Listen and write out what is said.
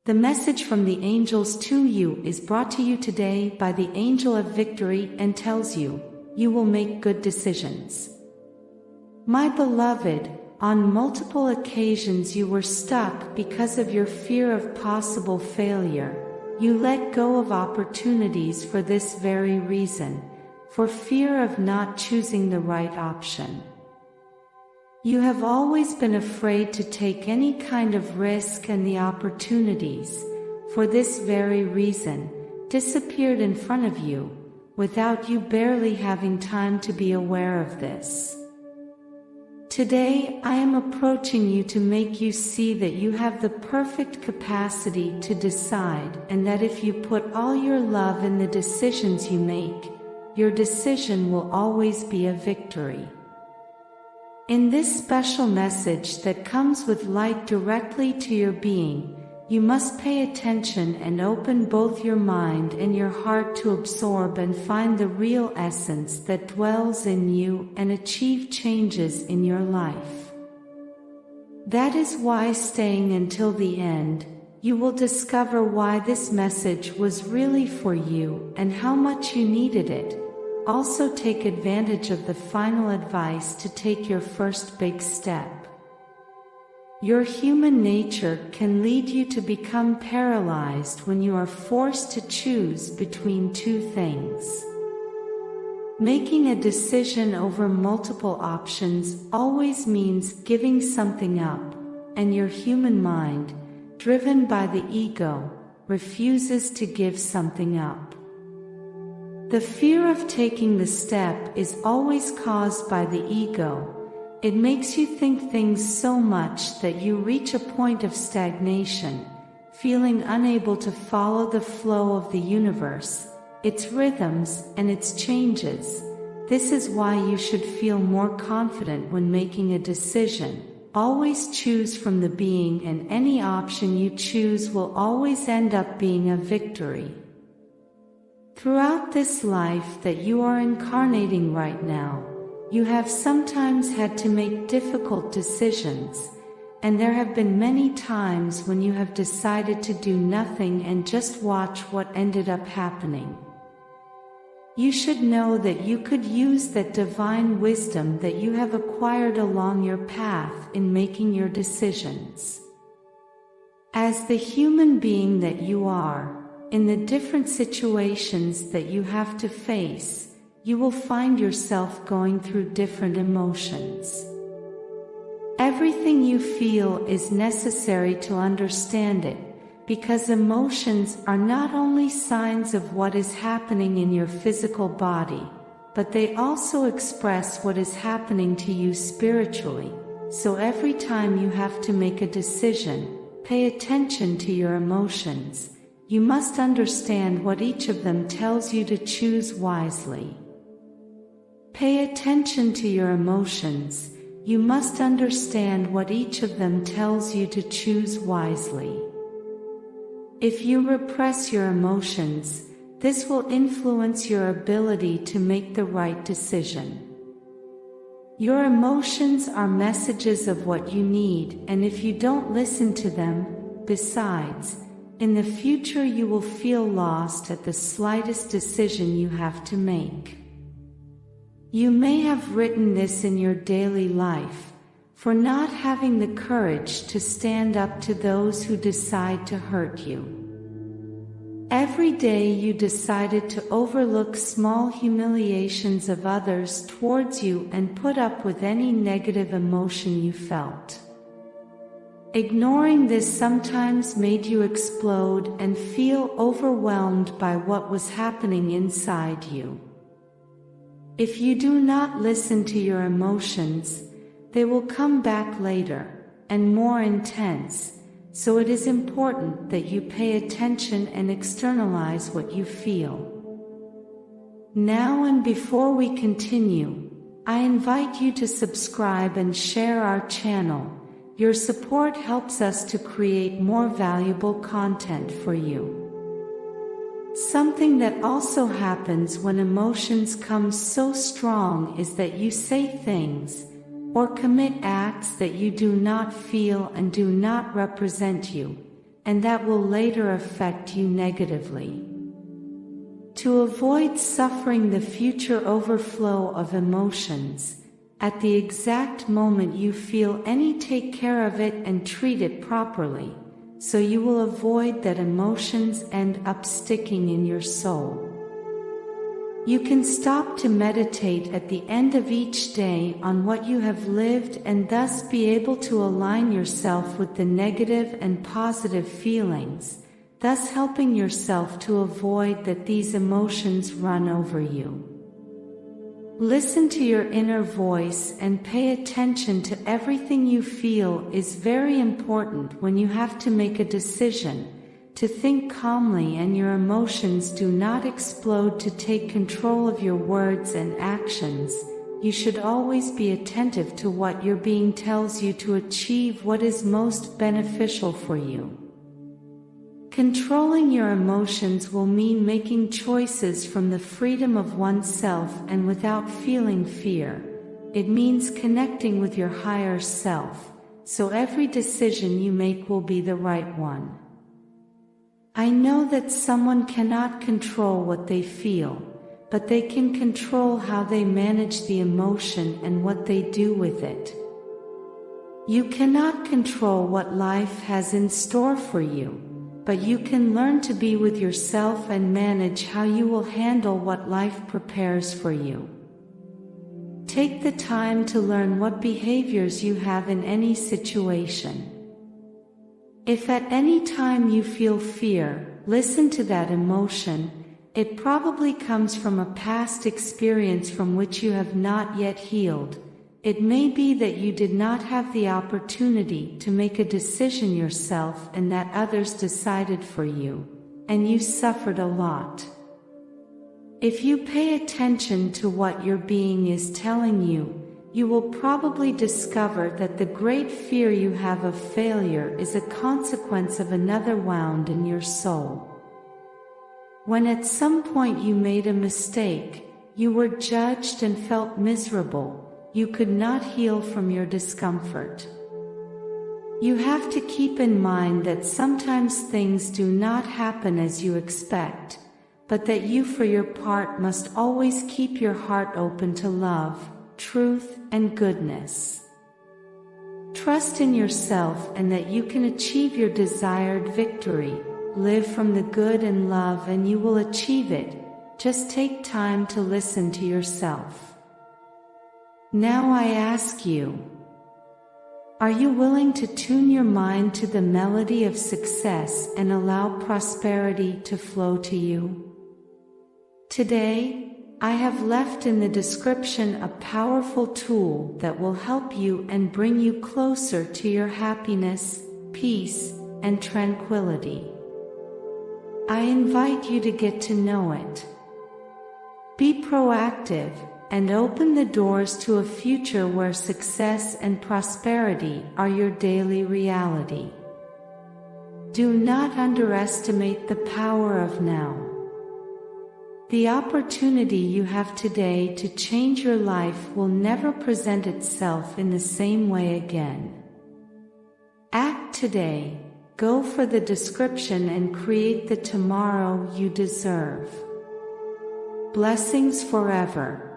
The message from the angels to you is brought to you today by the angel of victory and tells you, you will make good decisions. My beloved, on multiple occasions you were stuck because of your fear of possible failure. You let go of opportunities for this very reason, for fear of not choosing the right option. You have always been afraid to take any kind of risk, and the opportunities, for this very reason, disappeared in front of you, without you barely having time to be aware of this. Today, I am approaching you to make you see that you have the perfect capacity to decide, and that if you put all your love in the decisions you make, your decision will always be a victory. In this special message that comes with light directly to your being, you must pay attention and open both your mind and your heart to absorb and find the real essence that dwells in you and achieve changes in your life. That is why, staying until the end, you will discover why this message was really for you and how much you needed it. Also, take advantage of the final advice to take your first big step. Your human nature can lead you to become paralyzed when you are forced to choose between two things. Making a decision over multiple options always means giving something up, and your human mind, driven by the ego, refuses to give something up. The fear of taking the step is always caused by the ego. It makes you think things so much that you reach a point of stagnation, feeling unable to follow the flow of the universe, its rhythms, and its changes. This is why you should feel more confident when making a decision. Always choose from the being, and any option you choose will always end up being a victory. Throughout this life that you are incarnating right now, you have sometimes had to make difficult decisions, and there have been many times when you have decided to do nothing and just watch what ended up happening. You should know that you could use that divine wisdom that you have acquired along your path in making your decisions. As the human being that you are, in the different situations that you have to face, you will find yourself going through different emotions. Everything you feel is necessary to understand it, because emotions are not only signs of what is happening in your physical body, but they also express what is happening to you spiritually. So every time you have to make a decision, pay attention to your emotions. You must understand what each of them tells you to choose wisely. Pay attention to your emotions. You must understand what each of them tells you to choose wisely. If you repress your emotions, this will influence your ability to make the right decision. Your emotions are messages of what you need, and if you don't listen to them, besides, in the future you will feel lost at the slightest decision you have to make. You may have written this in your daily life, for not having the courage to stand up to those who decide to hurt you. Every day you decided to overlook small humiliations of others towards you and put up with any negative emotion you felt. Ignoring this sometimes made you explode and feel overwhelmed by what was happening inside you. If you do not listen to your emotions, they will come back later, and more intense, so it is important that you pay attention and externalize what you feel. Now and before we continue, I invite you to subscribe and share our channel. Your support helps us to create more valuable content for you. Something that also happens when emotions come so strong is that you say things or commit acts that you do not feel and do not represent you. and that will later affect you negatively. To avoid suffering the future overflow of emotions, at the exact moment you feel any, take care of it and treat it properly, so you will avoid that emotions end up sticking in your soul. You can stop to meditate at the end of each day on what you have lived and thus be able to align yourself with the negative and positive feelings, thus helping yourself to avoid that these emotions run over you. Listen to your inner voice and pay attention to everything you feel is very important when you have to make a decision. To think calmly and your emotions do not explode. To take control of your words and actions, you should always be attentive to what your being tells you to achieve what is most beneficial for you. Controlling your emotions will mean making choices from the freedom of oneself and without feeling fear. It means connecting with your higher self, so every decision you make will be the right one. I know that someone cannot control what they feel, but they can control how they manage the emotion and what they do with it. You cannot control what life has in store for you, but you can learn to be with yourself and manage how you will handle what life prepares for you. Take the time to learn what behaviors you have in any situation. If at any time you feel fear, listen to that emotion. It probably comes from a past experience from which you have not yet healed. It may be that you did not have the opportunity to make a decision yourself and that others decided for you, and you suffered a lot. If you pay attention to what your being is telling you, you will probably discover that the great fear you have of failure is a consequence of another wound in your soul. When at some point you made a mistake, you were judged and felt miserable, you could not heal from your discomfort. You have to keep in mind that sometimes things do not happen as you expect, but that you for your part must always keep your heart open to love, truth, and goodness. Trust in yourself and that you can achieve your desired victory. Live from the good and love and you will achieve it. Just take time to listen to yourself. Now I ask you, are you willing to tune your mind to the melody of success and allow prosperity to flow to you? Today, I have left in the description a powerful tool that will help you and bring you closer to your happiness, peace, and tranquility. I invite you to get to know it. Be proactive and open the doors to a future where success and prosperity are your daily reality. Do not underestimate the power of now. The opportunity you have today to change your life will never present itself in the same way again. Act today, go for the description and create the tomorrow you deserve. Blessings forever.